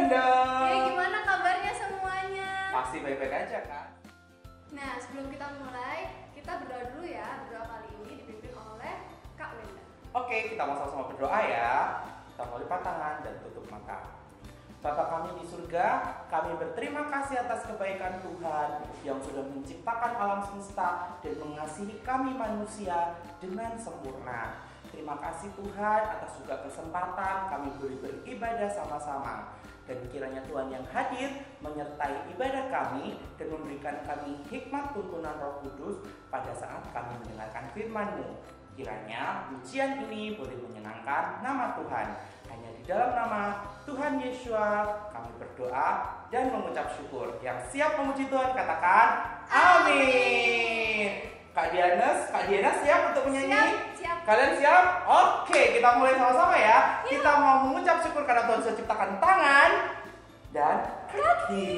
Wenda. Gimana kabarnya semuanya? Pasti baik-baik aja kan? Nah, sebelum kita mulai, kita berdoa dulu ya. Berdoa kali ini dipimpin oleh Kak Wenda. Oke, kita mau sama-sama berdoa ya. Kita mau lipat tangan dan tutup mata. Bapa kami di surga, kami berterima kasih atas kebaikan Tuhan yang sudah menciptakan alam semesta dan mengasihi kami manusia dengan sempurna. Terima kasih Tuhan atas juga kesempatan kami boleh beribadah sama-sama. Dan kiranya Tuhan yang hadir menyertai ibadah kami dan memberikan kami hikmat tuntunan Roh Kudus pada saat kami mendengarkan firman-Mu. Kiranya ujian ini boleh menyenangkan nama Tuhan. Hanya di dalam nama Tuhan Yesus kami berdoa dan mengucap syukur. Yang siap memuji Tuhan katakan amin. Kak Diana siap untuk menyanyi? Siap. Kalian siap? Oke, kita mulai sama-sama ya. Kita mau mengucap syukur karena Tuhan sudah ciptakan tangan dan kaki.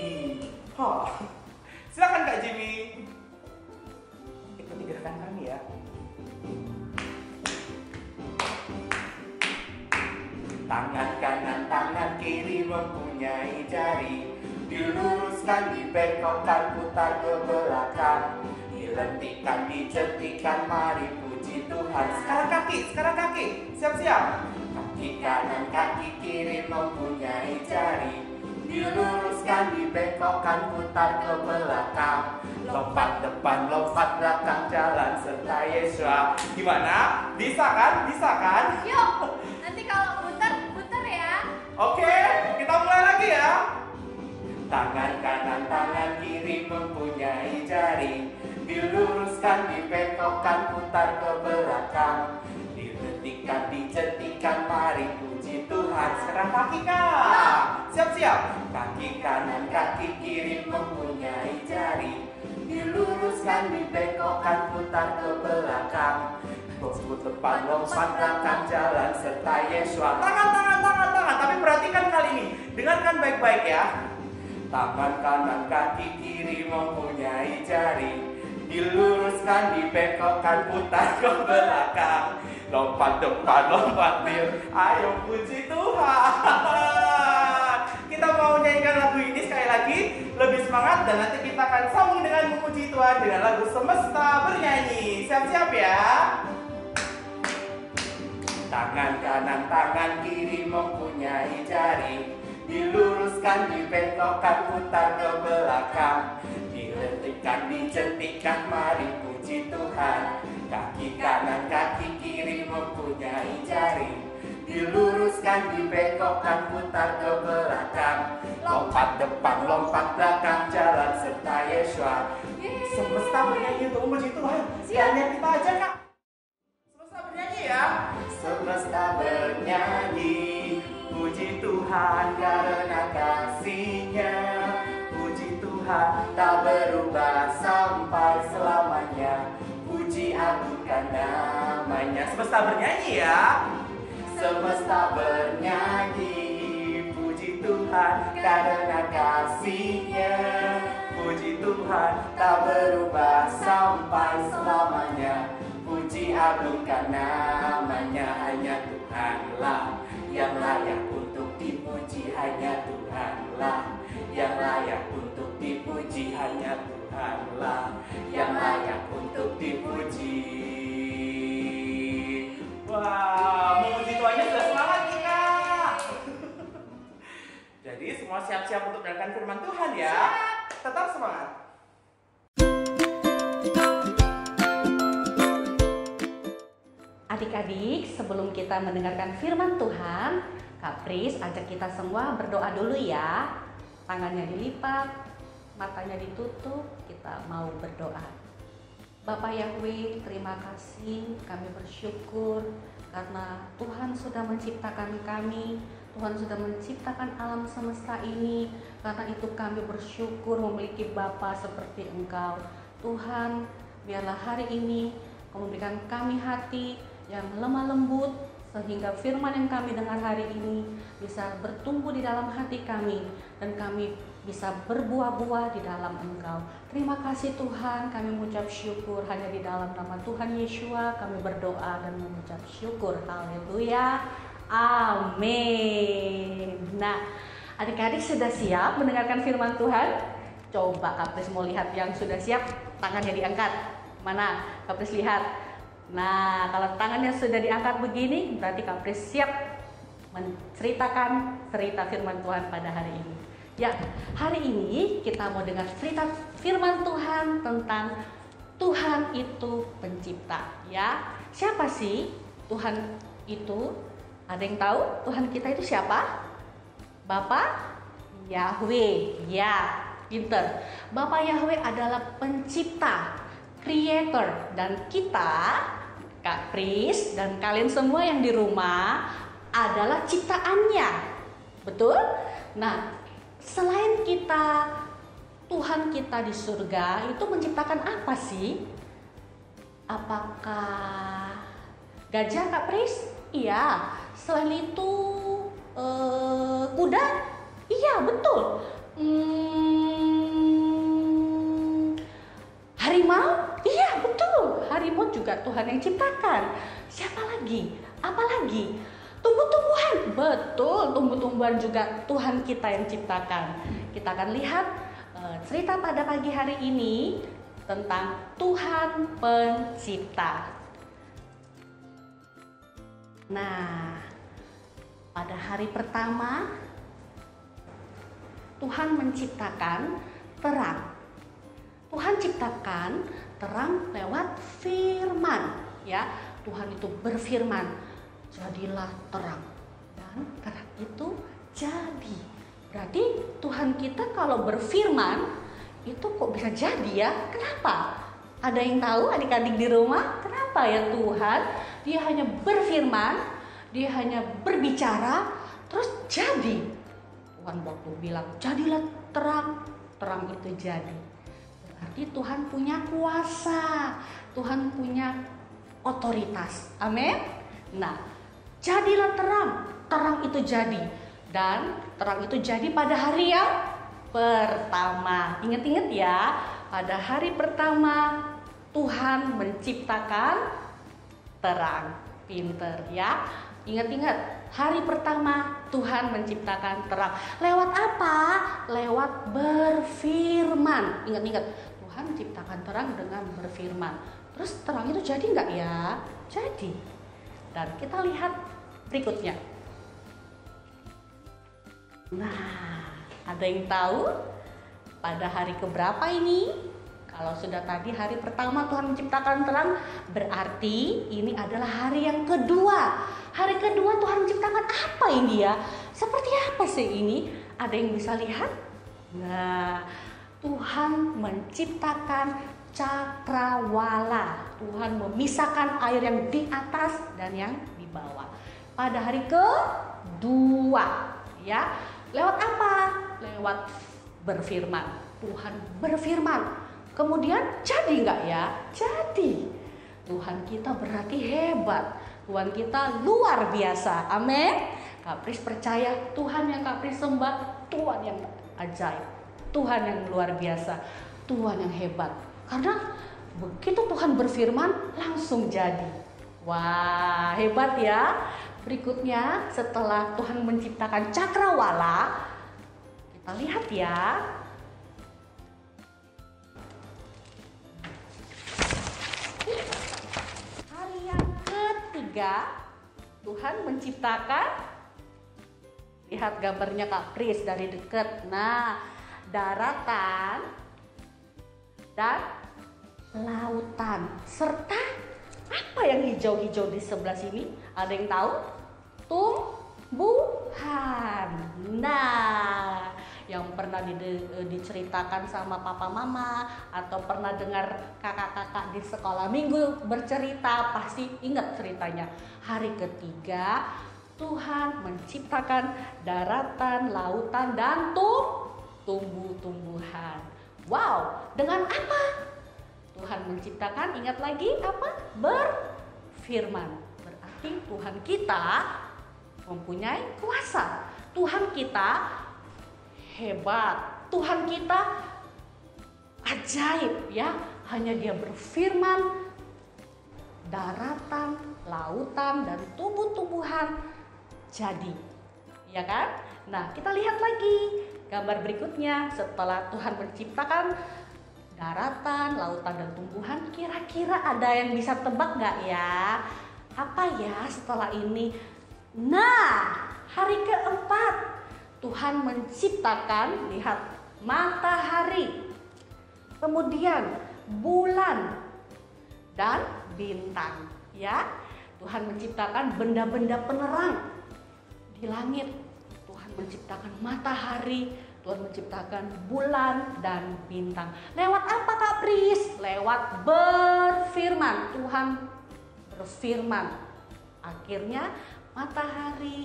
Silakan Kak Jimmy. Ikuti gerakan kami ya. Tangan kanan, tangan kiri mempunyai jari. Diluruskan, dibengkokkan, putar ke belakang. Dilentikan, dijentikan, mari puji Tuhan. Sekarang kaki. Siap-siap. Kaki kanan, kaki kiri mempunyai jari. Diluruskan, dibengkokkan, putar ke belakang. Lompat depan, lompat belakang, jalan serta Yesua. Gimana? Bisa kan? Yuk, nanti kalau putar ya. Oke, kita mulai lagi ya. Tangan kanan, tangan kiri mempunyai jari. Diluruskan, dibengkokkan, putar ke belakang. Dilentikan, dijentikan, mari puji Tuhan. Sekarang kaki Kak. Siap-siap. Kaki kanan, kaki kiri mempunyai jari. Diluruskan, dibengkokkan, putar ke belakang. Lompat depan, lompat belakang, jalan serta Yesua. Tangan. Tapi perhatikan kali ini. Dengarkan baik-baik ya. Tangan kanan, kaki kiri mempunyai jari. Diluruskan, dibengkokkan, putar ke belakang. Lompat depan, lompat tir. Ayo puji Tuhan. Kita mau nyanyikan lagu ini sekali lagi, lebih semangat, dan nanti kita akan sambung dengan memuji Tuhan dengan lagu Semesta Bernyanyi. Siap-siap ya. Tangan kanan, tangan kiri mempunyai jari. Diluruskan, dibengkokkan, putar ke belakang. Dilentikan, dijentikan, mari puji Tuhan. Kaki kanan, kaki kiri mempunyai jari. Diluruskan, dibengkokkan, putar ke belakang. Lompat depan, lompat belakang, jalan serta Yesua. Semesta bernyanyi untuk memuji Tuhan. Hanya kita aja Kak. Semesta bernyanyi ya. Semesta bernyanyi, puji Tuhan karena kasih-Nya. Puji Tuhan tak berubah sampai selamanya. Puji agungkan namanya. Semesta bernyanyi ya. Semesta bernyanyi, puji Tuhan karena kasih-Nya. Puji Tuhan tak berubah sampai selamanya. Puji agungkan namanya. Hanya Tuhanlah yang layak untuk dipuji. Hanya Tuhanlah yang layak untuk dipuji. Hanya Tuhanlah yang layak untuk dipuji. Wah, memuji Tuhannya sudah semangat nih Kak. Jadi semua siap-siap untuk mendengarkan firman Tuhan ya. Tetap semangat. Adik-adik, sebelum kita mendengarkan firman Tuhan, Kak Pris ajak kita semua berdoa dulu ya. Tangannya dilipat, matanya ditutup, kita mau berdoa. Bapak Yahweh, terima kasih, kami bersyukur karena Tuhan sudah menciptakan kami, Tuhan sudah menciptakan alam semesta ini. Karena itu kami bersyukur memiliki Bapa seperti Engkau. Tuhan, biarlah hari ini Kau memberikan kami hati yang lemah lembut, sehingga firman yang kami dengar hari ini bisa bertumbuh di dalam hati kami, dan kami bisa berbuah-buah di dalam Engkau. Terima kasih Tuhan, kami mengucap syukur hanya di dalam nama Tuhan Yesus kami berdoa dan mengucap syukur. Haleluya, amin. Nah, Adik-adik sudah siap mendengarkan firman Tuhan? Coba Kak Pris mau lihat yang sudah siap, tangannya diangkat. Mana? Kak Pris lihat. Nah, kalau tangannya sudah diangkat begini, berarti Kak Pris siap menceritakan cerita firman Tuhan pada hari ini. Ya, hari ini kita mau dengar cerita firman Tuhan tentang Tuhan itu pencipta. Ya, siapa sih Tuhan itu? Ada yang tahu Tuhan kita itu siapa? Bapak Yahweh. Ya, pinter. Bapak Yahweh adalah pencipta, creator, dan kita, Kak Pris dan kalian semua yang di rumah adalah ciptaannya. Betul? Nah, selain kita, Tuhan kita di surga itu menciptakan apa sih? Apakah gajah, Kak Pris? Iya. Selain itu kuda? Iya, betul. Harimau? Iya, betul. Harimau juga Tuhan yang ciptakan. Siapa lagi? Apa lagi? Tumbuh-tumbuhan? Betul, tumbuh-tumbuhan juga Tuhan kita yang ciptakan. Kita akan lihat cerita pada pagi hari ini tentang Tuhan pencipta. Nah, pada hari pertama Tuhan menciptakan terang. Tuhan ciptakan terang lewat firman, ya. Tuhan itu berfirman, jadilah terang, dan terang itu jadi. Berarti Tuhan kita kalau berfirman itu kok bisa jadi ya? Kenapa? Ada yang tahu adik-adik di rumah? Kenapa ya Tuhan? Dia hanya berfirman, dia hanya berbicara, terus jadi. Tuhan waktu bilang, jadilah terang, terang itu jadi. Berarti Tuhan punya kuasa, Tuhan punya otoritas. Amin. Nah, jadilah terang, terang itu jadi. Dan terang itu jadi pada hari yang pertama. Ingat-ingat ya, pada hari pertama Tuhan menciptakan terang. Pinter ya. Ingat-ingat, hari pertama Tuhan menciptakan terang. Lewat apa? Lewat berfirman. Ingat-ingat, Tuhan menciptakan terang dengan berfirman. Terus terang itu jadi nggak ya? Jadi. Dan kita lihat berikutnya. Nah, ada yang tahu pada hari keberapa ini? Kalau sudah tadi hari pertama Tuhan menciptakan terang, berarti ini adalah hari yang kedua. Hari kedua Tuhan menciptakan apa ini ya? Seperti apa sih ini? Ada yang bisa lihat? Nah, Tuhan menciptakan cakrawala. Tuhan memisahkan air yang di atas dan yang di bawah. Pada hari kedua, ya. Lewat apa? Lewat berfirman. Tuhan berfirman. Kemudian jadi nggak ya? Jadi. Tuhan kita berarti hebat. Tuhan kita luar biasa. Amin. Kak Pris percaya Tuhan yang Kak Pris sembah, Tuhan yang ajaib, Tuhan yang luar biasa, Tuhan yang hebat. Karena begitu Tuhan berfirman langsung jadi. Wah, hebat ya. Berikutnya setelah Tuhan menciptakan cakrawala, kita lihat ya. Hari yang ketiga Tuhan menciptakan, lihat gambarnya Kak Pris dari dekat. Nah, daratan dan lautan serta apa yang hijau-hijau di sebelah sini? Ada yang tahu? Tumbuhan. Nah, yang pernah diceritakan sama papa mama atau pernah dengar kakak-kakak di sekolah minggu bercerita, pasti ingat ceritanya. Hari ketiga Tuhan menciptakan daratan, lautan, dan tumbuh-tumbuhan. Wow, dengan apa Tuhan menciptakan? Ingat lagi apa? Berfirman. Berarti Tuhan kita mempunyai kuasa. Tuhan kita hebat. Tuhan kita ajaib ya. Hanya Dia berfirman, daratan, lautan, dan tumbuh-tumbuhan jadi. Ya kan? Nah, kita lihat lagi gambar berikutnya. Setelah Tuhan menciptakan daratan, lautan, dan tumbuhan, kira-kira ada yang bisa tebak nggak ya? Apa ya setelah ini? Nah, hari keempat Tuhan menciptakan, lihat, matahari, kemudian bulan dan bintang, ya. Tuhan menciptakan benda-benda penerang di langit. Tuhan menciptakan matahari, Tuhan menciptakan bulan dan bintang. Lewat apa Kak Pris? Lewat berfirman. Tuhan berfirman. Akhirnya matahari,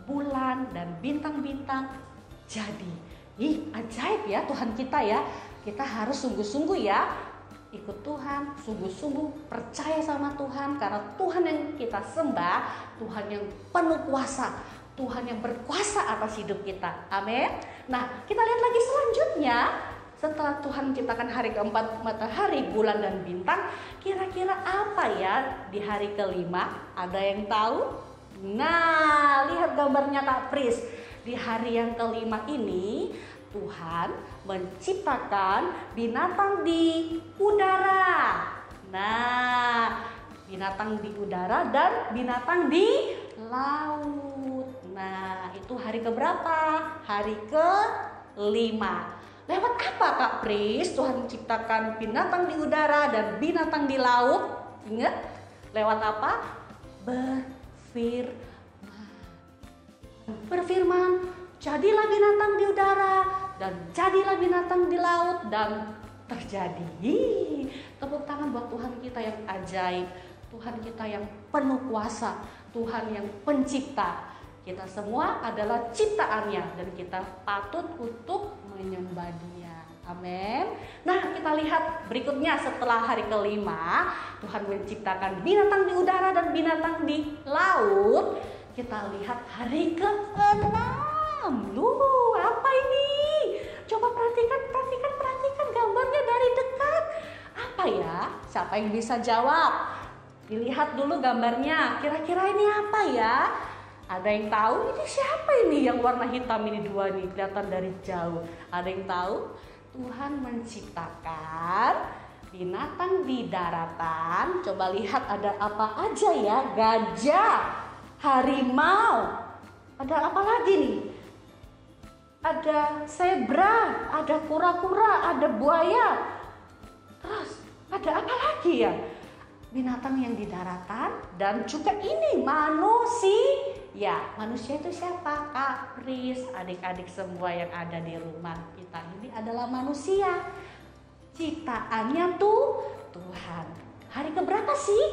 bulan, dan bintang-bintang jadi. Ih, ajaib ya Tuhan kita ya. Kita harus sungguh-sungguh ya ikut Tuhan, sungguh-sungguh percaya sama Tuhan, karena Tuhan yang kita sembah, Tuhan yang penuh kuasa, Tuhan yang berkuasa atas hidup kita. Amin. Nah, kita lihat lagi selanjutnya. Setelah Tuhan menciptakan hari keempat matahari, bulan, dan bintang, kira-kira apa ya di hari kelima? Ada yang tahu? Nah, lihat gambarnya Kak Pris. Di hari yang kelima ini Tuhan menciptakan binatang di udara. Nah, binatang di udara dan binatang di laut. Nah, itu hari keberapa? Hari kelima. Lewat apa Kak Pris Tuhan menciptakan binatang di udara dan binatang di laut? Ingat? Lewat apa? Berfirman, jadilah binatang di udara dan jadilah binatang di laut, dan terjadi. Tepuk tangan buat Tuhan kita yang ajaib, Tuhan kita yang penuh kuasa, Tuhan yang pencipta. Kita semua adalah ciptaannya dan kita patut untuk menyembah Dia. Amin. Nah, kita lihat berikutnya. Setelah hari kelima Tuhan menciptakan binatang di udara dan binatang di laut, kita lihat hari keenam. Apa ini? Coba perhatikan gambarnya dari dekat. Apa ya? Siapa yang bisa jawab? Dilihat dulu gambarnya. Kira-kira ini apa ya? Ada yang tahu? Ini siapa ini yang warna hitam ini dua nih, kelihatan dari jauh. Ada yang tahu? Tuhan menciptakan binatang di daratan. Coba lihat ada apa aja ya? Gajah, harimau. Ada apa lagi nih? Ada zebra, ada kura-kura, ada buaya. Terus ada apa lagi ya? Binatang yang di daratan dan juga ini manusia. Ya, manusia itu siapa? Kak Pris, adik-adik semua yang ada di rumah kita ini adalah manusia. Ciptaannya tuh Tuhan. Hari keberapa sih?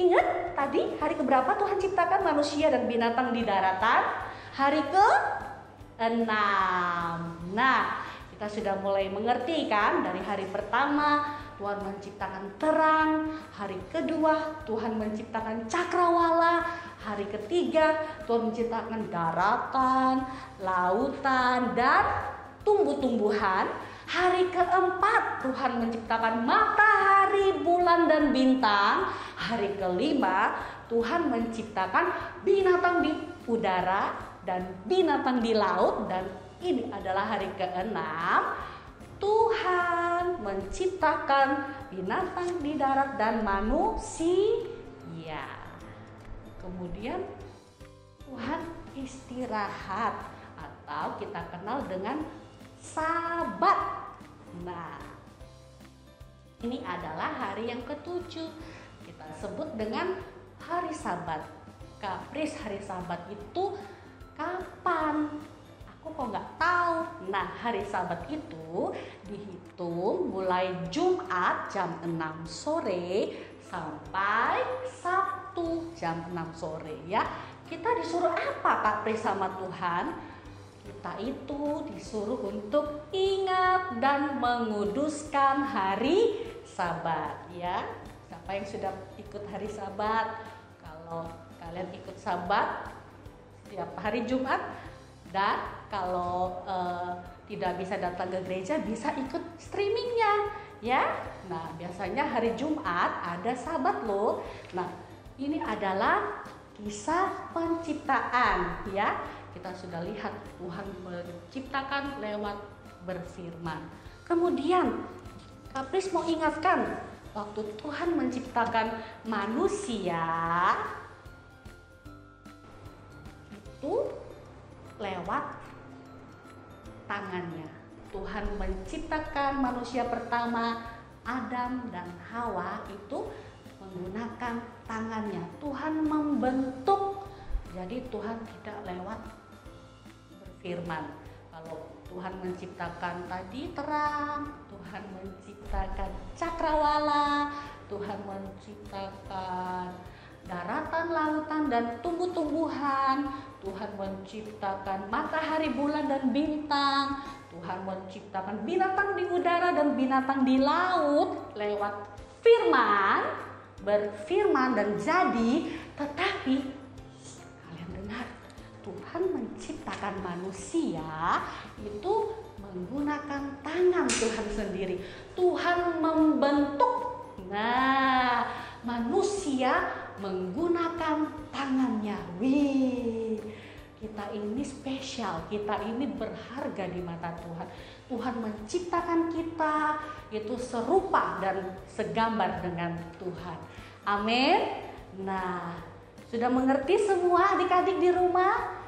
Ingat tadi hari keberapa Tuhan ciptakan manusia dan binatang di daratan? Hari ke-6. Nah, kita sudah mulai mengerti kan? Dari hari pertama Tuhan menciptakan terang, hari kedua Tuhan menciptakan cakrawala, hari ketiga Tuhan menciptakan daratan, lautan, dan tumbuh-tumbuhan. Hari keempat Tuhan menciptakan matahari, bulan, dan bintang. Hari kelima Tuhan menciptakan binatang di udara dan binatang di laut. Dan ini adalah hari keenam, Tuhan menciptakan binatang di darat dan manusia. Kemudian Tuhan istirahat atau kita kenal dengan Sabat. Nah, ini adalah hari yang ketujuh. Kita sebut dengan hari Sabat. Kak Pris, hari Sabat itu kapan? Aku kok nggak tahu. Nah, hari Sabat itu dihitung mulai Jumat jam 6 sore sampai Sabtu jam 6 sore ya. Kita disuruh apa Kak Pris sama Tuhan? Kita itu disuruh untuk ingat dan menguduskan hari Sabat ya. Siapa yang sudah ikut hari Sabat? Kalau kalian ikut Sabat setiap hari Jumat, dan kalau tidak bisa datang ke gereja bisa ikut streamingnya ya. Nah, biasanya hari Jumat ada Sabat loh. Nah, ini adalah kisah penciptaan ya. Kita sudah lihat Tuhan menciptakan lewat berfirman. Kemudian Kak Pris mau ingatkan, waktu Tuhan menciptakan manusia itu lewat tangannya. Tuhan menciptakan manusia pertama Adam dan Hawa itu menggunakan tangannya. Tuhan membentuk. Jadi Tuhan tidak lewat berfirman. Kalau Tuhan menciptakan tadi terang, Tuhan menciptakan cakrawala, Tuhan menciptakan daratan, lautan, dan tumbuh-tumbuhan, Tuhan menciptakan matahari, bulan, dan bintang, Tuhan menciptakan binatang di udara dan binatang di laut lewat firman, berfirman dan jadi. Tetapi kalian dengar, Tuhan menciptakan manusia itu menggunakan tangan Tuhan sendiri. Tuhan membentuk. Nah, manusia menggunakan tangannya. Wih, kita ini spesial, kita ini berharga di mata Tuhan. Tuhan menciptakan kita itu serupa dan segambar dengan Tuhan. Amin. Nah, sudah mengerti semua adik-adik di rumah?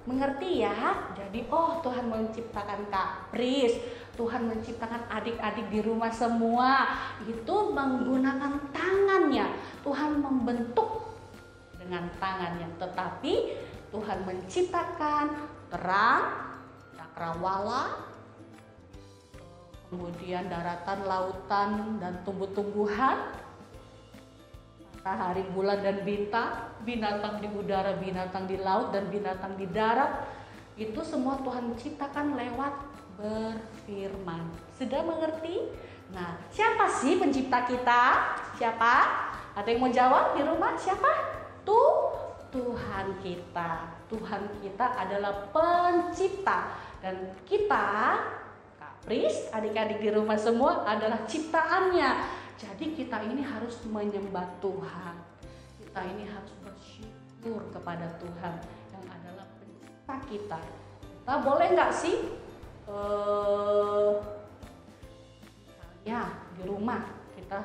Mengerti ya? Jadi Tuhan menciptakan Kak Pris, Tuhan menciptakan adik-adik di rumah semua itu menggunakan tangannya. Tuhan membentuk dengan tangannya. Tetapi Tuhan menciptakan terang, cakrawala, kemudian daratan, lautan, dan tumbuh-tumbuhan, matahari, bulan, dan bintang, binatang di udara, binatang di laut, dan binatang di darat. Itu semua Tuhan ciptakan lewat berfirman. Sudah mengerti? Nah, siapa sih pencipta kita? Siapa? Ada yang mau jawab di rumah? Siapa? Tuhan kita. Tuhan kita adalah pencipta. Dan kita, Kak Pris, adik-adik di rumah semua adalah ciptaannya. Jadi kita ini harus menyembah Tuhan. Kita ini harus bersyukur kepada Tuhan yang adalah pencipta kita. Kita boleh nggak sih misalnya di rumah kita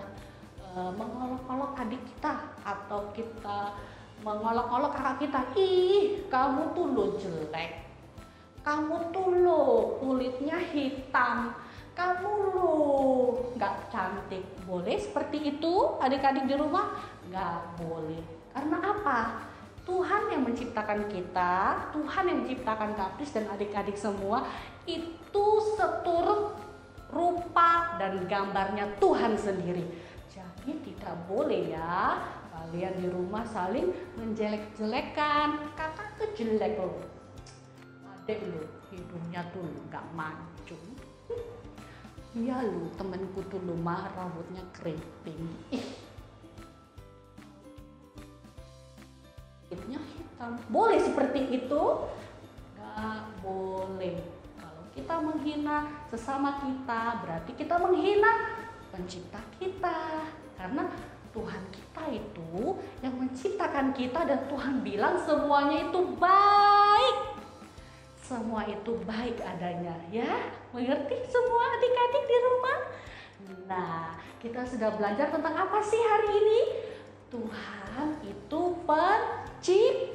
mengolok-olok adik kita, atau kita mengolok-olok kakak kita, ih kamu tuh lo jelek, kamu tuh lo kulitnya hitam, kamu lo nggak cantik. Boleh seperti itu adik-adik di rumah? Nggak boleh. Karena apa? Tuhan yang menciptakan kita, Tuhan yang menciptakan Kak Pris dan adik-adik semua itu seturut rupa dan gambarnya Tuhan sendiri. Jadi tidak boleh ya kalian di rumah saling menjelek-jelekan. Kakak tuh jelek loh, adek lo hidungnya tuh nggak mancung. Iya lo, temanku tuh lo mah rambutnya keriting. Kulitnya hitam. Boleh seperti itu? Nggak boleh. Kalau kita menghina sesama kita, berarti kita menghina pencipta kita. Karena Tuhan kita itu yang menciptakan kita, dan Tuhan bilang semuanya itu baik. Semua itu baik adanya, ya. Mengerti semua adik-adik di rumah? Nah, kita sudah belajar tentang apa sih hari ini? Tuhan itu pencipta.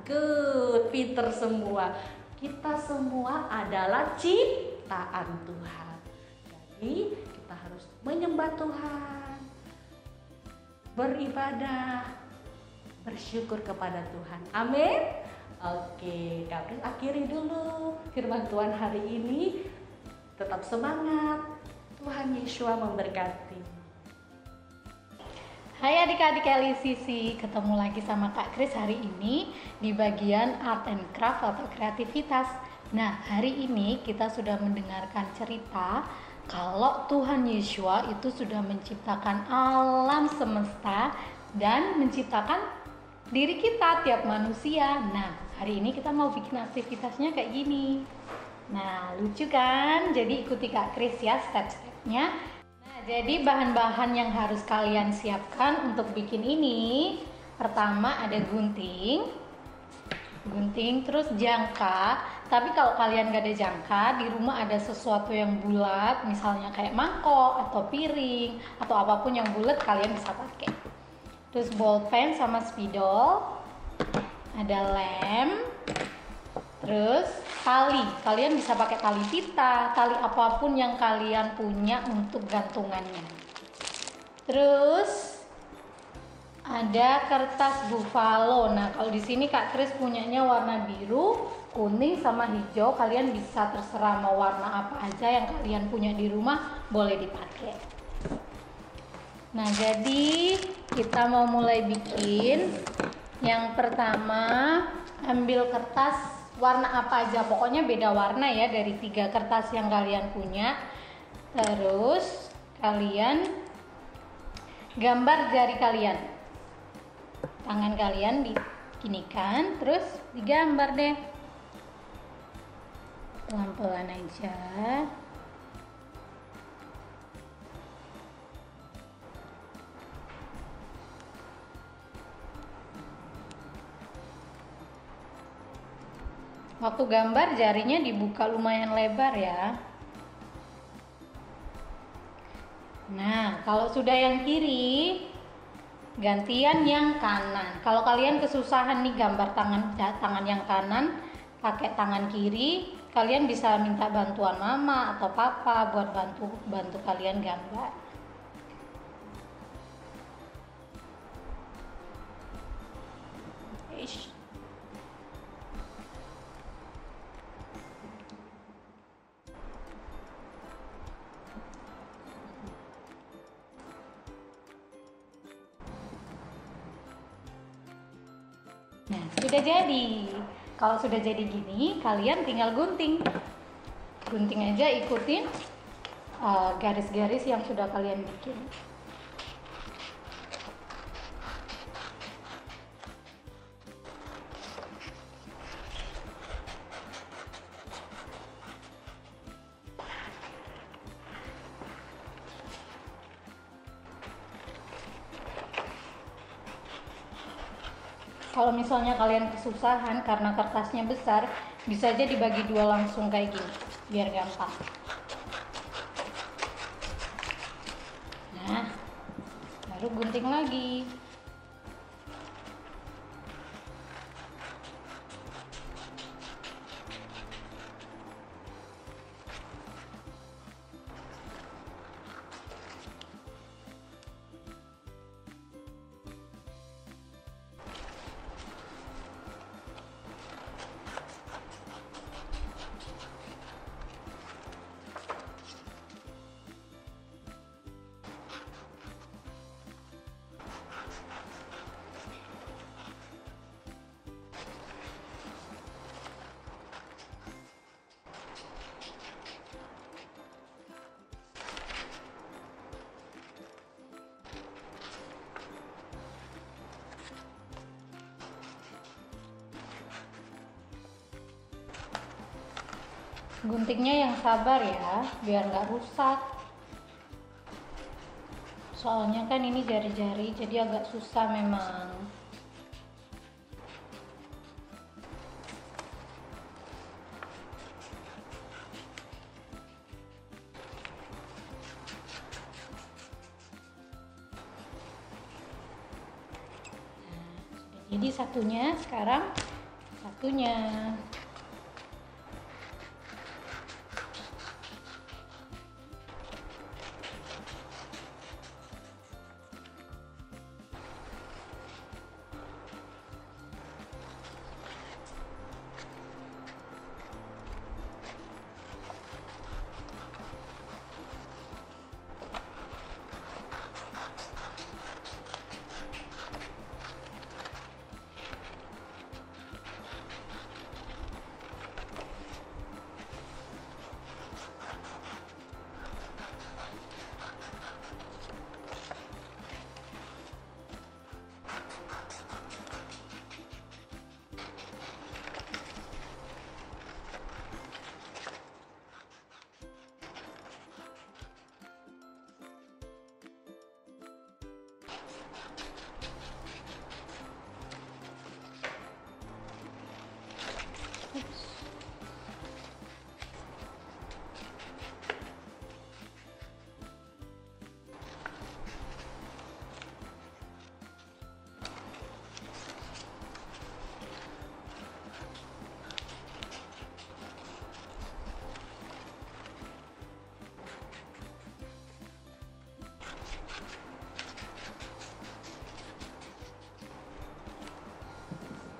Good, pinter semua. Kita semua adalah ciptaan Tuhan. Jadi kita harus menyembah Tuhan, beribadah, bersyukur kepada Tuhan. Amin. Oke, Kak Pris akhiri dulu firman Tuhan hari ini. Tetap semangat. Tuhan Yesus memberkati. Hai adik-adik LCC, ketemu lagi sama Kak Kris hari ini di bagian Art and Craft atau kreativitas. Nah, hari ini kita sudah mendengarkan cerita kalau Tuhan Yesus itu sudah menciptakan alam semesta dan menciptakan diri kita, tiap manusia. Nah, hari ini kita mau bikin aktivitasnya kayak gini. Nah, lucu kan? Jadi ikuti Kak Kris ya step-stepnya. Nah, jadi bahan-bahan yang harus kalian siapkan untuk bikin ini, Pertama ada gunting, terus jangka. Tapi kalau kalian gak ada jangka, di rumah ada sesuatu yang bulat, misalnya kayak mangkok atau piring atau apapun yang bulat, kalian bisa pakai. Terus bolpen sama spidol, ada lem, terus tali. Kalian bisa pakai tali pita, tali apapun yang kalian punya untuk gantungannya. Terus ada kertas buffalo. Nah, kalau di sini Kak Kris punyanya warna biru, kuning sama hijau. Kalian bisa terserah mau warna apa aja yang kalian punya di rumah, boleh dipakai. Nah, jadi kita mau mulai bikin. Yang pertama, ambil kertas warna apa aja, pokoknya beda warna ya dari 3 kertas yang kalian punya. Terus kalian gambar jari kalian, tangan kalian diginikan, terus digambar deh pelan-pelan aja. Waktu gambar jarinya dibuka lumayan lebar ya. Nah, kalau sudah yang kiri, gantian yang kanan. Kalau kalian kesusahan nih gambar tangan yang kanan, pakai tangan kiri, kalian bisa minta bantuan mama atau papa buat bantu kalian gambar. Ish. Nah, sudah jadi. Kalau sudah jadi gini, kalian tinggal gunting. Gunting aja, ikutin garis-garis yang sudah kalian bikin. Kalau misalnya kalian kesusahan karena kertasnya besar, bisa aja dibagi 2 langsung kayak gini, biar gampang. Nah, baru gunting lagi. Guntingnya yang sabar ya, biar nggak rusak. Soalnya kan ini jari-jari, jadi agak susah memang. Nah, jadi satunya, sekarang satunya.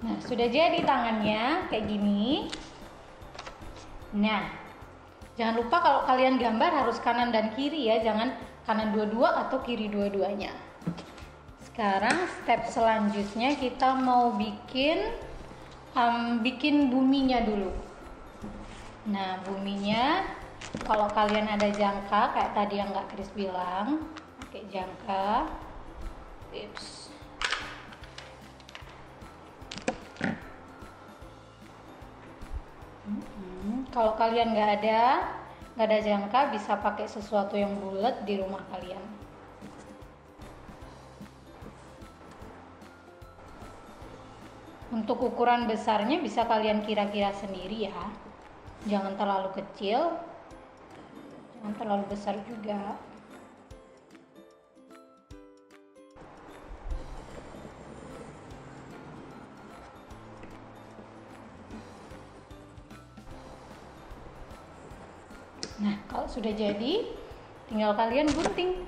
Nah, sudah jadi tangannya kayak gini. Nah, jangan lupa kalau kalian gambar harus kanan dan kiri ya, jangan kanan dua-dua atau kiri dua-duanya. Sekarang step selanjutnya kita mau bikin buminya dulu. Nah, buminya kalau kalian ada jangka kayak tadi yang Kak Kris bilang, pakai jangka. Tips. Kalau kalian nggak ada jangka, bisa pakai sesuatu yang bulat di rumah kalian. Untuk ukuran besarnya bisa kalian kira-kira sendiri ya. Jangan terlalu kecil, jangan terlalu besar juga. Nah, kalau sudah jadi, tinggal kalian gunting.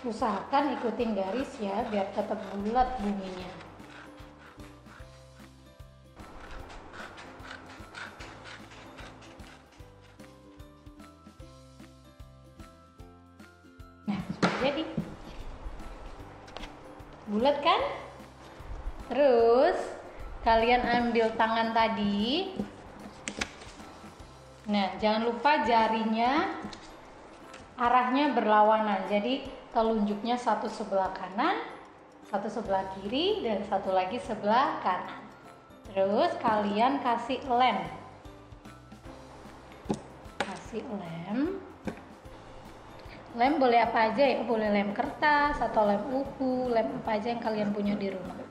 Usahakan ikutin garis ya, biar tetap bulat buminya. Nah, sudah jadi. Bulat kan? Terus kalian ambil tangan tadi. Nah, jangan lupa jarinya arahnya berlawanan. Jadi telunjuknya satu sebelah kanan, satu sebelah kiri, dan satu lagi sebelah kanan. Terus kalian kasih lem. Kasih lem. Lem boleh apa aja ya, boleh lem kertas atau lem uhu, lem apa aja yang kalian punya di rumah.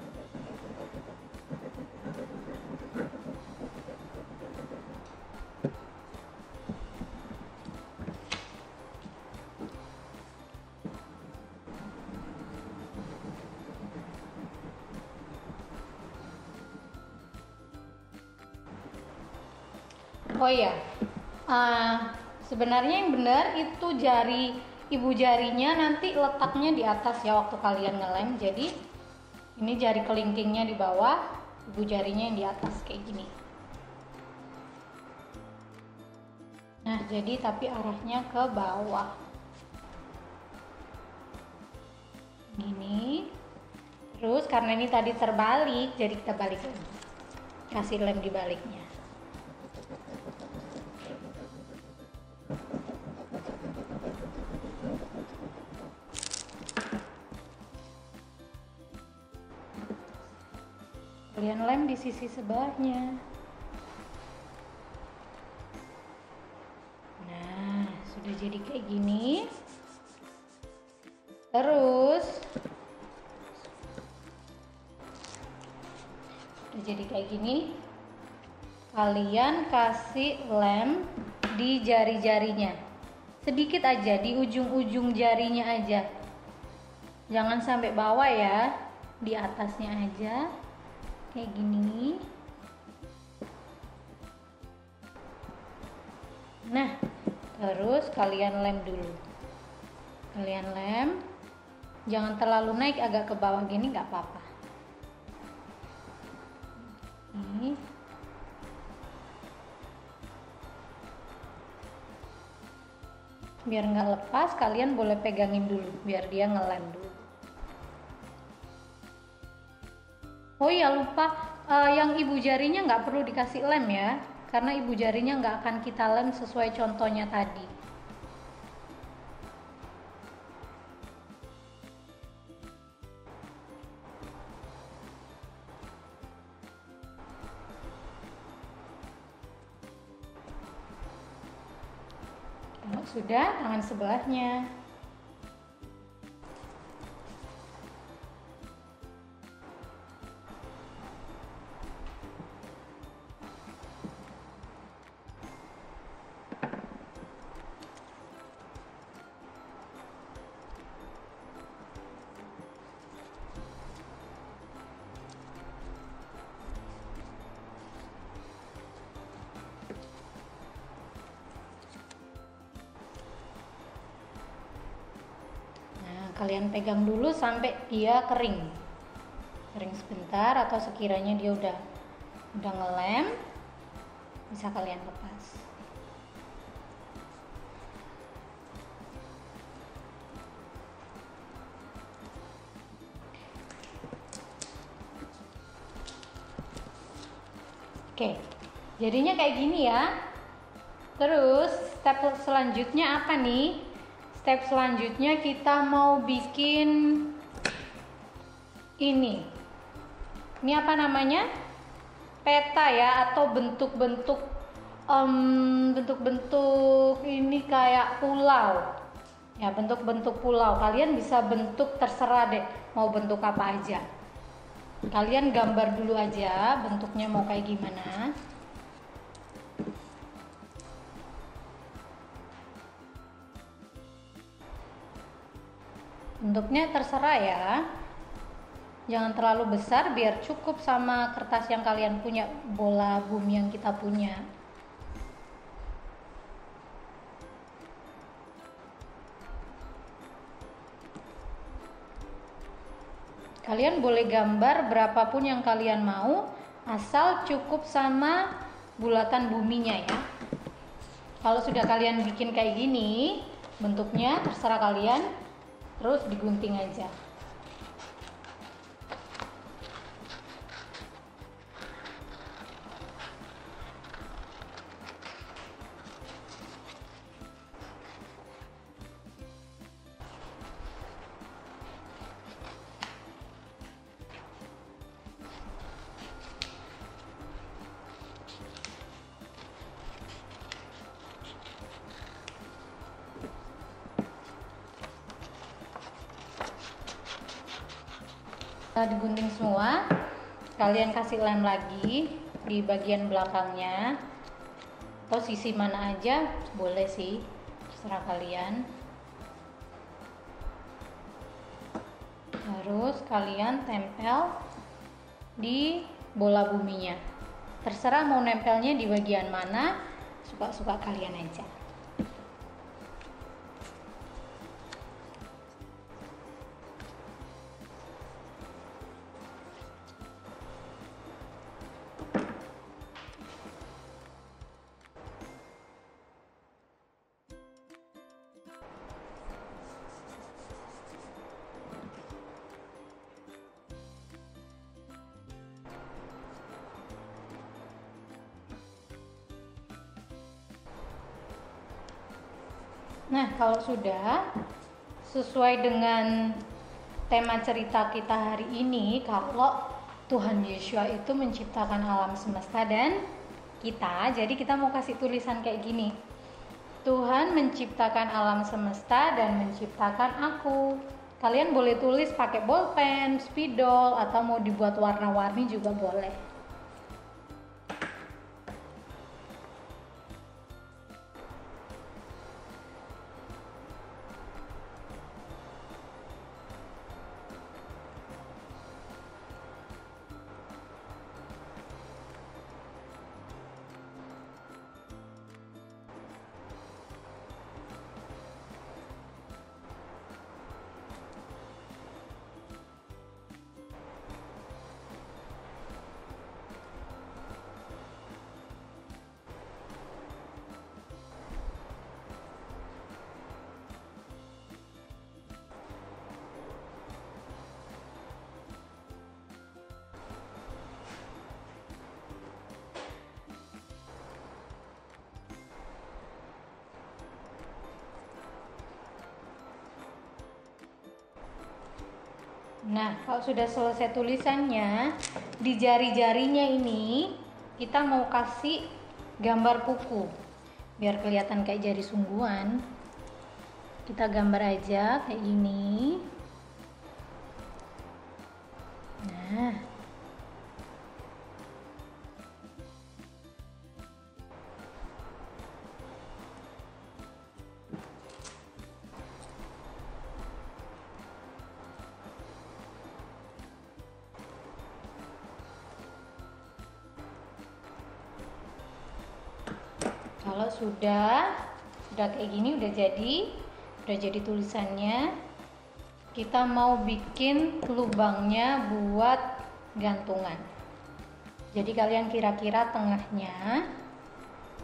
Oh iya, sebenarnya yang benar itu ibu jarinya nanti letaknya di atas ya waktu kalian ngelem. Jadi ini jari kelingkingnya di bawah, ibu jarinya yang di atas kayak gini. Nah, jadi tapi arahnya ke bawah. Gini. Terus karena ini tadi terbalik, jadi kita balik lagi. Kasih lem di baliknya. Kalian lem di sisi sebelahnya. Nah, sudah jadi kayak gini. Terus udah jadi kayak gini. Kalian kasih lem di jari-jarinya. Sedikit aja, di ujung-ujung jarinya aja. Jangan sampai bawah ya, di atasnya aja. Kayak gini. Nah, terus kalian lem dulu. Kalian lem. Jangan terlalu naik, agak ke bawah gini nggak apa-apa. Ini. Biar nggak lepas, kalian boleh pegangin dulu, biar dia ngelem dulu. Oh iya, lupa, yang ibu jarinya nggak perlu dikasih lem ya, karena ibu jarinya nggak akan kita lem sesuai contohnya tadi. Kalau sudah, tangan sebelahnya. Kalian pegang dulu sampai dia kering sebentar, atau sekiranya dia udah ngelem, bisa kalian lepas. Oke, jadinya kayak gini ya. Terus step selanjutnya apa nih? Step selanjutnya kita mau bikin ini. Ini apa namanya? Peta ya, atau bentuk-bentuk ini kayak pulau. Ya, bentuk-bentuk pulau. Kalian bisa bentuk terserah deh, mau bentuk apa aja. Kalian gambar dulu aja bentuknya mau kayak gimana. Bentuknya terserah ya, jangan terlalu besar, biar cukup sama kertas yang kalian punya, bola bumi yang kita punya. Kalian boleh gambar berapapun yang kalian mau, asal cukup sama bulatan buminya ya. Kalau sudah kalian bikin kayak gini, bentuknya terserah kalian, terus digunting aja. Digunting semua, kalian kasih lem lagi di bagian belakangnya, atau sisi mana aja boleh sih, terserah kalian. Terus kalian tempel di bola buminya, terserah mau nempelnya di bagian mana, suka-suka kalian aja. Nah, kalau sudah sesuai dengan tema cerita kita hari ini, kalau Tuhan Yesus itu menciptakan alam semesta dan kita, jadi kita mau kasih tulisan kayak gini. Tuhan menciptakan alam semesta dan menciptakan aku. Kalian boleh tulis pakai bolpen, spidol, atau mau dibuat warna-warni juga boleh. Nah, kalau sudah selesai tulisannya, di jari-jarinya ini kita mau kasih gambar kuku. biar kelihatan kayak jari sungguhan. Kita gambar aja kayak gini. Nah, kalau sudah kayak gini, udah jadi tulisannya. Kita mau bikin lubangnya buat gantungan. Jadi kalian kira-kira tengahnya,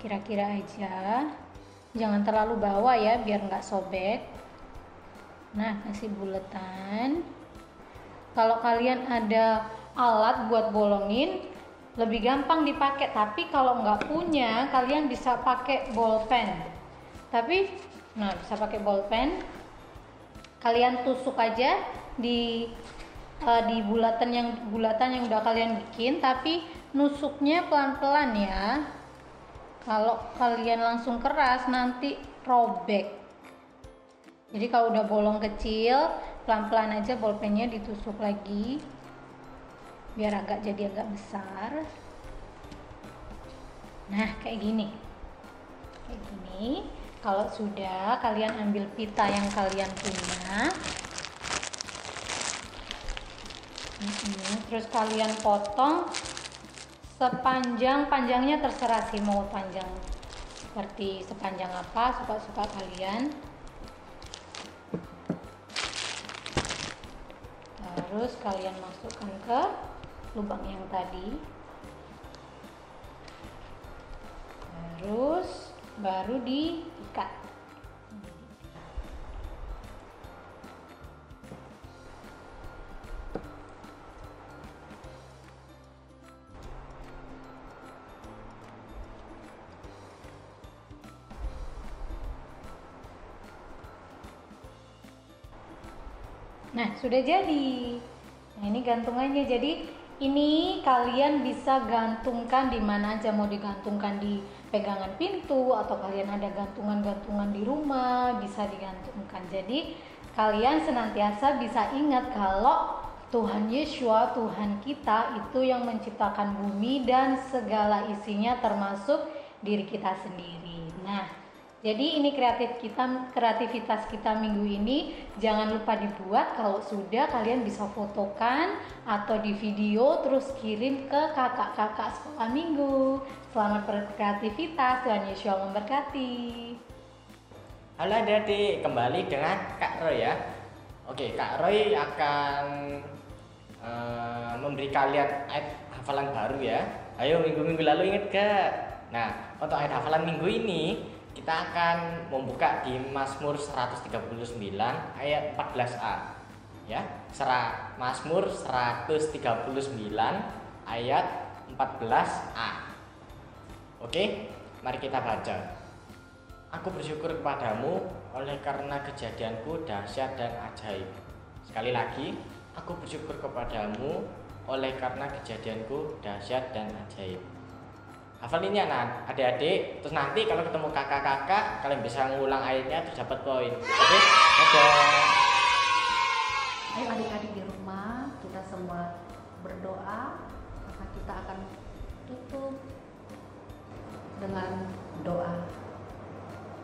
kira-kira aja, jangan terlalu bawah ya biar nggak sobek. Nah, kasih buletan. Kalau kalian ada alat buat bolongin, lebih gampang dipakai. Tapi kalau nggak punya, kalian bisa pakai bolpen. Bisa pakai bolpen. Kalian tusuk aja di bulatan yang udah kalian bikin, tapi nusuknya pelan-pelan ya. Kalau kalian langsung keras nanti robek. Jadi kalau udah bolong kecil, pelan-pelan aja bolpennya ditusuk lagi biar jadi agak besar. Nah, kayak gini. Kalau sudah, kalian ambil pita yang kalian punya. Terus kalian potong panjangnya terserah sih, mau panjang seperti sepanjang apa suka-suka kalian. Terus kalian masukkan ke lubang yang tadi. Terus baru diikat. Nah, sudah jadi. Nah, ini gantungannya. Jadi ini kalian bisa gantungkan di mana aja, mau digantungkan di pegangan pintu atau kalian ada gantungan-gantungan di rumah, bisa digantungkan. Jadi kalian senantiasa bisa ingat kalau Tuhan Yeshua, Tuhan kita itu yang menciptakan bumi dan segala isinya termasuk diri kita sendiri. Nah, jadi ini kreativitas kita minggu ini. Jangan lupa dibuat. Kalau sudah, kalian bisa fotokan atau di video terus kirim ke kakak-kakak sekolah minggu. Selamat berkreativitas, Tuhan Yesus memberkati. Halo adik-adik, kembali dengan Kak Roy ya. Oke, Kak Roy akan memberi kalian ayat hafalan baru ya. Ayo, minggu-minggu lalu ingat gak? Nah, untuk ayat hafalan minggu ini kita akan membuka di Mazmur 139 ayat 14a ya. Mazmur 139 ayat 14a. Oke, mari kita baca. Aku bersyukur kepadamu oleh karena kejadianku dahsyat dan ajaib. Sekali lagi, aku bersyukur kepadamu oleh karena kejadianku dahsyat dan ajaib. Hafal ini adik-adik, terus nanti kalau ketemu kakak-kakak kalian bisa ngulang ayatnya terus dapat poin. Oke, dadah. Ayo adik-adik di rumah, kita semua berdoa, maka kita akan tutup dengan doa.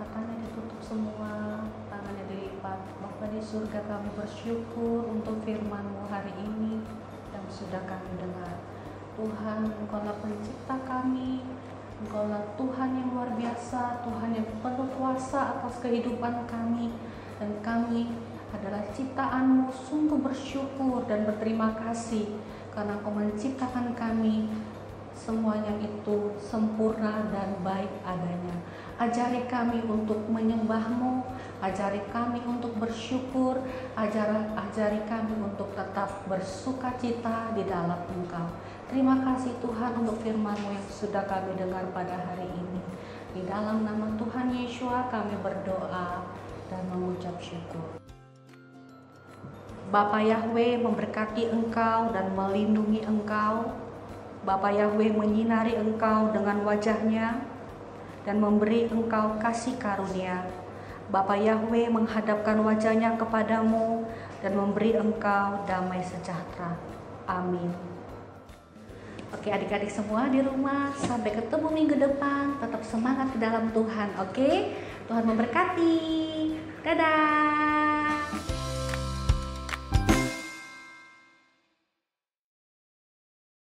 Matanya ditutup semua, tangannya dilipat. Bapa di surga, kami bersyukur untuk firman-Mu hari ini yang sudah kami dengar. Tuhan, Engkaulah pencipta kami, Engkaulah Tuhan yang luar biasa, Tuhan yang penuh kuasa atas kehidupan kami, dan kami adalah ciptaan-Mu. Sungguh bersyukur dan berterima kasih karena Engkau menciptakan kami semuanya itu sempurna dan baik adanya. Ajari kami untuk menyembah-Mu, ajari kami untuk bersyukur, ajari kami untuk tetap bersukacita di dalam Engkau. Terima kasih Tuhan untuk firman-Mu yang sudah kami dengar pada hari ini. Di dalam nama Tuhan Yeshua kami berdoa dan mengucap syukur. Bapa Yahweh memberkati Engkau dan melindungi Engkau. Bapa Yahweh menyinari Engkau dengan wajah-Nya dan memberi engkau kasih karunia. Bapa Yahweh menghadapkan wajahnya kepadamu dan memberi engkau damai sejahtera. Amin. Oke adik-adik semua di rumah, sampai ketemu minggu depan. Tetap semangat ke dalam Tuhan, oke? Tuhan memberkati.